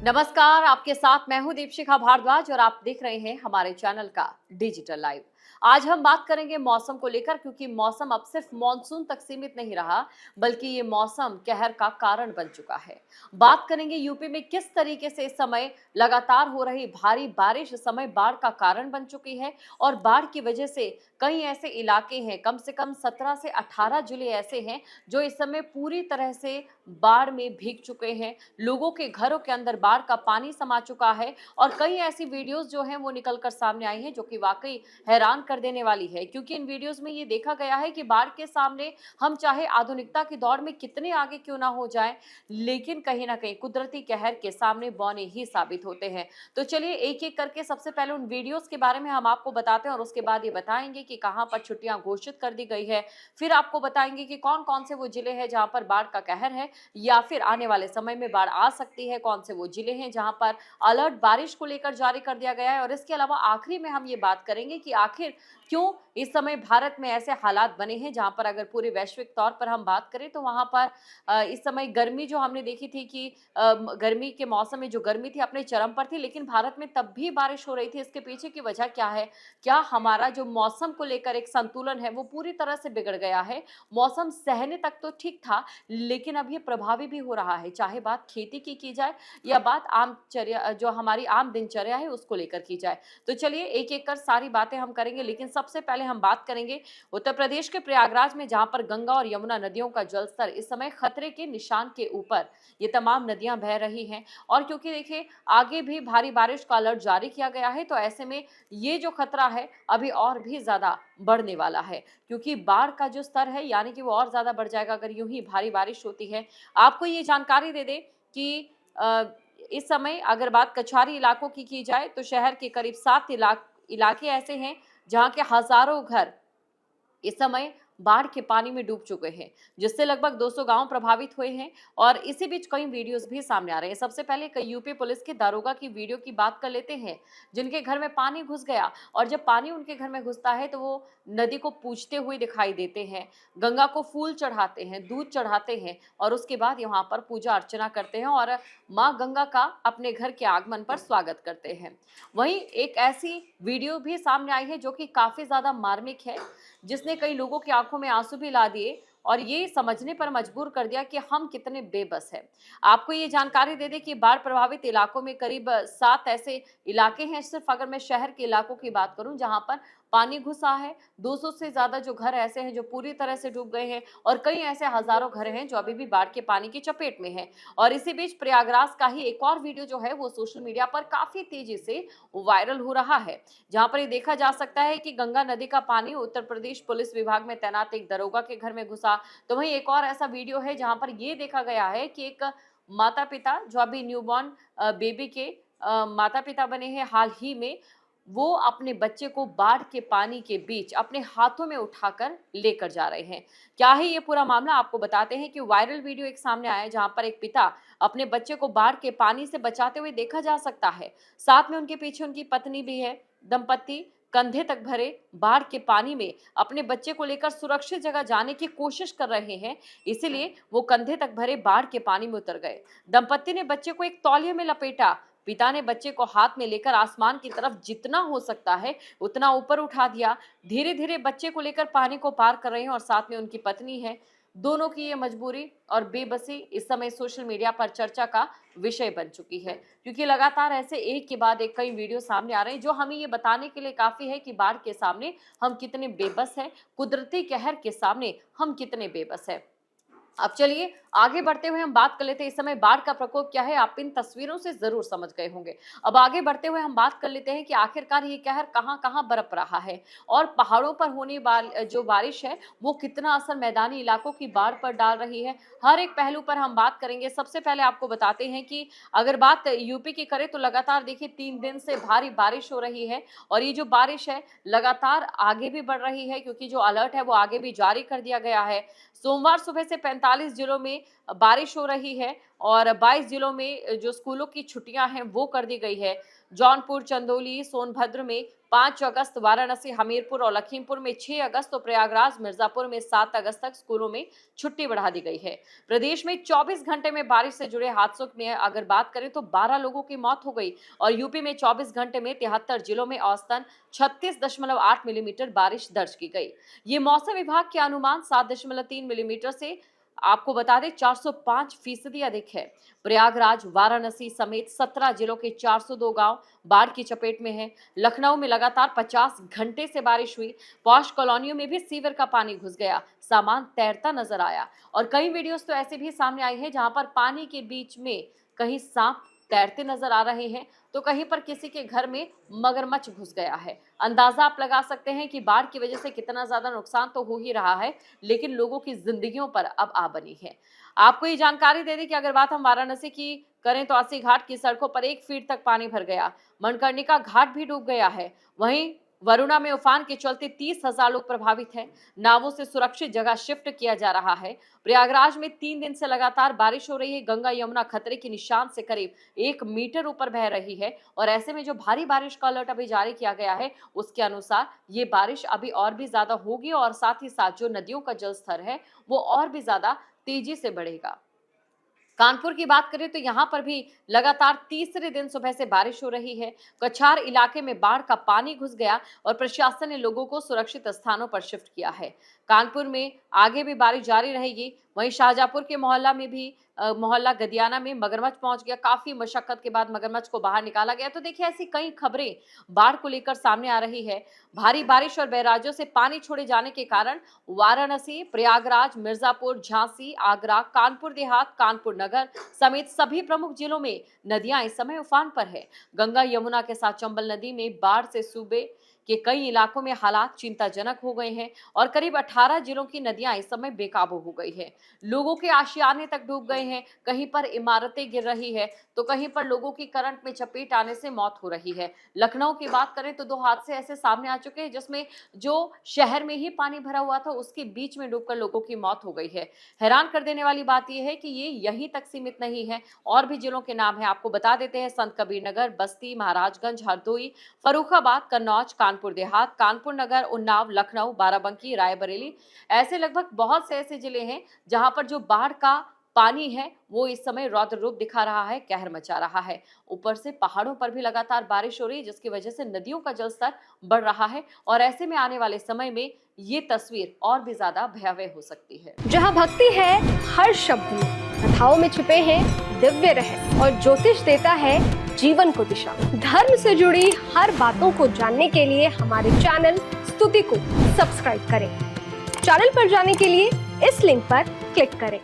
नमस्कार, आपके साथ मैं हूं दीपशिखा भारद्वाज और आप देख रहे हैं हमारे चैनल का डिजिटल लाइव। आज हम बात करेंगे मौसम को लेकर, क्योंकि मौसम अब सिर्फ मॉनसून तक सीमित नहीं रहा, बल्कि ये मौसम कहर का कारण बन चुका है। बात करेंगे यूपी में किस तरीके से इस समय लगातार हो रही भारी बारिश इस समय बाढ़ का कारण बन चुकी है और बाढ़ की वजह से कई ऐसे इलाके हैं, कम से कम 17 से 18 जिले ऐसे हैं जो इस समय पूरी तरह से बाढ़ में भीग चुके हैं। लोगों के घरों के अंदर बाढ़ का पानी समा चुका है और कई ऐसी वीडियोस जो हैं वो निकलकर सामने आई हैं जो कि वाकई हैरान कर देने वाली है, क्योंकि इन वीडियोस में ये देखा गया है कि बाढ़ के सामने हम चाहे आधुनिकता की दौड़ में कितने आगे क्यों ना हो जाए, लेकिन कहीं ना कहीं कुदरती कहर के सामने बौने ही साबित होते हैं। तो चलिए एक एक करके सबसे पहले उन वीडियोस के बारे में हम आपको बताते हैं और उसके बाद ये बताएंगे कि कहां पर छुट्टियां घोषित कर दी गई है। फिर आपको बताएंगे कि कौन कौन से वो जिले हैं जहां पर बाढ़ का कहर है या फिर आने वाले समय में बाढ़ आ सकती है, कौन से वो जिले हैं जहां पर अलर्ट बारिश को लेकर जारी कर दिया गया है। और इसके अलावा आखिरी में हम ये बात करेंगे कि आखिर क्यों इस समय भारत में ऐसे हालात बने हैं जहां पर अगर पूरे वैश्विक तौर पर हम बात करें तो वहां पर इस समय गर्मी जो हमने देखी थी कि गर्मी के मौसम में जो गर्मी थी अपने चरम पर थी, लेकिन भारत में तब भी बारिश हो रही थी। इसके पीछे की वजह क्या है? क्या हमारा जो मौसम को लेकर एक संतुलन है वो पूरी तरह से बिगड़ गया है? मौसम सहने तक तो ठीक था, लेकिन अब ये प्रभावी भी हो रहा है, चाहे बात खेती की जाए या बात आमचर्या जो हमारी आम दिनचर्या है उसको लेकर की जाए। तो चलिए एक एक कर सारी बातें हम करेंगे, लेकिन सबसे पहले हम बात करेंगे उत्तर प्रदेश के प्रयागराज में, जहां पर गंगा और यमुना नदियों का जलस्तर इस समय खतरे के निशान के ऊपर ये तमाम नदियां बह रही हैं। और क्योंकि देखिए आगे भी भारी बारिश का अलर्ट जारी किया गया है, तो ऐसे में ये जो खतरा है अभी और भी ज्यादा बढ़ने वाला है, क्योंकि बाढ़ का जो स्तर है यानी कि वो और ज्यादा बढ़ जाएगा अगर यूं ही भारी बारिश होती है। आपको ये जानकारी दे दें कि इस समय अगर बात कछारी इलाकों की जाए तो शहर के करीब 7 इलाके ऐसे हैं जहां के हजारों घर इस समय बाढ़ के पानी में डूब चुके हैं, जिससे लगभग 200 गांव प्रभावित हुए हैं। और इसी बीच कई वीडियोस भी सामने आ रहे हैं। सबसे पहले कई यूपी पुलिस के दारोगा की वीडियो की बात कर लेते हैं, जिनके घर में पानी घुस गया और जब पानी उनके घर में घुसता है तो वो नदी को पूजते हुए दिखाई देते हैं, गंगा को फूल चढ़ाते हैं, दूध चढ़ाते हैं और उसके बाद यहाँ पर पूजा अर्चना करते हैं और माँ गंगा का अपने घर के आगमन पर स्वागत करते हैं। वहीं एक ऐसी वीडियो भी सामने आई है जो कि काफी ज्यादा मार्मिक है, जिसने कई लोगों की आंखों में आंसू भी ला दिए और ये समझने पर मजबूर कर दिया कि हम कितने बेबस हैं। आपको ये जानकारी दे दें कि बाढ़ प्रभावित इलाकों में करीब 7 ऐसे इलाके हैं, सिर्फ अगर मैं शहर के इलाकों की बात करूं जहां पर पानी घुसा है। 200 से ज्यादा जो घर ऐसे हैं जो पूरी तरह से डूब गए हैं और कई ऐसे हजारों घर हैं जो अभी भी बाढ़ के पानी की चपेट में हैं। और इसी बीच प्रयागराज का ही एक और वीडियो जो है वो सोशल मीडिया पर काफी तेजी से वायरल हो रहा है, जहां पर ये देखा जा सकता है कि गंगा नदी का पानी उत्तर प्रदेश पुलिस विभाग में तैनात एक दरोगा के घर में घुसा। तो वहीं एक और ऐसा वीडियो है जहां पर ये देखा गया है कि एक माता पिता जो अभी न्यूबॉर्न बेबी के माता पिता बने हैं हाल ही में, वो अपने बच्चे को बाढ़ के पानी के बीच अपने हाथों में उठाकर लेकर जा रहे हैं। क्या है ये पूरा मामला, आपको बताते हैं कि वायरल वीडियो एक सामने आया है जहां पर एक पिता अपने बच्चे को बाढ़ के पानी से बचाते हुए देखा जा सकता है। साथ में उनके पीछे उनकी पत्नी भी है। दंपति कंधे तक भरे बाढ़ के पानी में अपने बच्चे को लेकर सुरक्षित जगह जाने की कोशिश कर रहे हैं, इसीलिए वो कंधे तक भरे बाढ़ के पानी में उतर गए। दंपति ने बच्चे को एक तौलिए में लपेटा। पिता ने बच्चे को हाथ में लेकर आसमान की तरफ जितना हो सकता है उतना ऊपर उठा दिया। धीरे धीरे बच्चे को लेकर पानी को पार कर रहे हैं और साथ में उनकी पत्नी है। दोनों की ये मजबूरी और बेबसी इस समय सोशल मीडिया पर चर्चा का विषय बन चुकी है, क्योंकि लगातार ऐसे एक के बाद एक कई वीडियो सामने आ रहे हैं जो हमें ये बताने के लिए काफी है कि बाढ़ के सामने हम कितने बेबस हैं, कुदरती कहर के सामने हम कितने बेबस हैं। अब चलिए आगे बढ़ते हुए हम बात कर लेते हैं इस समय बाढ़ का प्रकोप क्या है, आप इन तस्वीरों से जरूर समझ गए होंगे। अब आगे बढ़ते हुए हम बात कर लेते हैं कि आखिरकार ये कहर कहां कहां बरप रहा है और पहाड़ों पर होने वाली जो बारिश है वो कितना असर मैदानी इलाकों की बाढ़ पर डाल रही है। हर एक पहलू पर हम बात करेंगे। सबसे पहले आपको बताते हैं कि अगर बात यूपी की करें तो लगातार देखिए 3 दिन से भारी बारिश हो रही है और ये जो बारिश है लगातार आगे भी बढ़ रही है, क्योंकि जो अलर्ट है वो आगे भी जारी कर दिया गया है। सोमवार सुबह से 45 जिलों में बारिश हो रही है और 22 जिलों में जो स्कूलों की छुट्टियां हैं वो कर दी गई है। जौनपुर, चंदौली, सोनभद्र में 5 अगस्त, वाराणसी, हमीरपुर और लखीमपुर में 6 अगस्त तो प्रयागराज, मिर्जापुर में 7 अगस्त तक स्कूलों में छुट्टी बढ़ा दी गई है। प्रदेश में 24 घंटे में बारिश से जुड़े हादसों में अगर बात करें तो 12 लोगों की मौत हो गई और यूपी में 24 घंटे में 73 जिलों में औसतन 36.8 मिलीमीटर बारिश दर्ज की गई। ये मौसम विभाग के अनुमान 7.3 मिलीमीटर से आपको बता दें 405% अधिक है। प्रयागराज, वाराणसी समेत 17 जिलों के 402 गांव बाढ़ की चपेट में हैं। लखनऊ में लगातार 50 घंटे से बारिश हुई। पॉश कॉलोनियों में भी सीवर का पानी घुस गया, सामान तैरता नजर आया और कई वीडियोस तो ऐसे भी सामने आई हैं जहां पर पानी के बीच में कहीं सांप तैरते नजर आ रहे हैं तो कहीं पर किसी के घर में मगरमच्छ घुस गया है। अंदाजा आप लगा सकते हैं कि बाढ़ की वजह से कितना ज्यादा नुकसान तो हो ही रहा है, लेकिन लोगों की जिंदगियों पर अब आ बनी है। आपको ये जानकारी दे दें कि अगर बात हम वाराणसी की करें तो अस्सी घाट की सड़कों पर 1 फीट तक पानी भर गया। मणिकर्णिका घाट भी डूब गया है। वहीं वरुणा में उफान के चलते 30,000 लोग प्रभावित हैं। नावों से सुरक्षित जगह शिफ्ट किया जा रहा है। प्रयागराज में 3 दिन से लगातार बारिश हो रही है। गंगा यमुना खतरे के निशान से करीब 1 मीटर ऊपर बह रही है और ऐसे में जो भारी बारिश का अलर्ट अभी जारी किया गया है उसके अनुसार ये बारिश अभी और भी ज्यादा होगी और साथ ही साथ जो नदियों का जलस्तर है वो और भी ज्यादा तेजी से बढ़ेगा। कानपुर की बात करें तो यहां पर भी लगातार तीसरे दिन सुबह से बारिश हो रही है। कछार इलाके में बाढ़ का पानी घुस गया और प्रशासन ने लोगों को सुरक्षित स्थानों पर शिफ्ट किया है। कानपुर में आगे भी बारिश जारी रहेगी। वहीं शाहजहांपुर के मोहल्ला गदियाना में मगरमच्छ पहुंच गया। काफी मशक्कत के बाद मगरमच्छ को बाहर निकाला गया। तो देखिए ऐसी कई खबरें बाढ़ को लेकर सामने आ रही है। भारी बारिश और बैराजों से पानी छोड़े जाने के कारण वाराणसी, प्रयागराज, मिर्जापुर, झांसी, आगरा, कानपुर देहात, कानपुर नगर समेत सभी प्रमुख जिलों में नदियां इस समय उफान पर है। गंगा यमुना के साथ चंबल नदी में बाढ़ से सूबे के कई इलाकों में हालात चिंताजनक हो गए हैं और करीब 18 जिलों की नदियां इस समय बेकाबू हो गई है। लोगों के आशियाने तक डूब गए हैं। कहीं पर इमारतें गिर रही है तो कहीं पर लोगों की करंट में चपेट आने से मौत हो रही है। लखनऊ की बात करें तो 2 हादसे ऐसे सामने आ चुके हैं जिसमें जो शहर में ही पानी भरा हुआ था उसके बीच में डूबकर लोगों की मौत हो गई है। हैरान कर देने वाली बात यह है कि ये यहीं तक सीमित नहीं है, और भी जिलों के नाम है आपको बता देते हैं। संत कबीर नगर, बस्ती, महाराजगंज, हरदोई, फर्रुखाबाद, कन्नौज, कानपुर देहात, कानपुर नगर, उन्नाव, लखनऊ, बाराबंकी, रायबरेली, ऐसे लगभग बहुत से ऐसे जिले हैं जहां पर जो बाढ़ का पानी है वो इस समय रौद्र रूप दिखा रहा है, कहर मचा रहा है। ऊपर से पहाड़ों पर भी लगातार बारिश हो रही है जिसकी वजह से नदियों का जलस्तर बढ़ रहा है और ऐसे में आने वाले समय में ये तस्वीर और भी ज्यादा भयावह हो सकती है। जहाँ भक्ति है हर शब्द में, कथाओं में छुपे हैं दिव्य रहस्य और ज्योतिष देता है जीवन को दिशा। धर्म से जुड़ी हर बातों को जानने के लिए हमारे चैनल स्तुति को सब्सक्राइब करें। चैनल पर जाने के लिए इस लिंक पर क्लिक करें।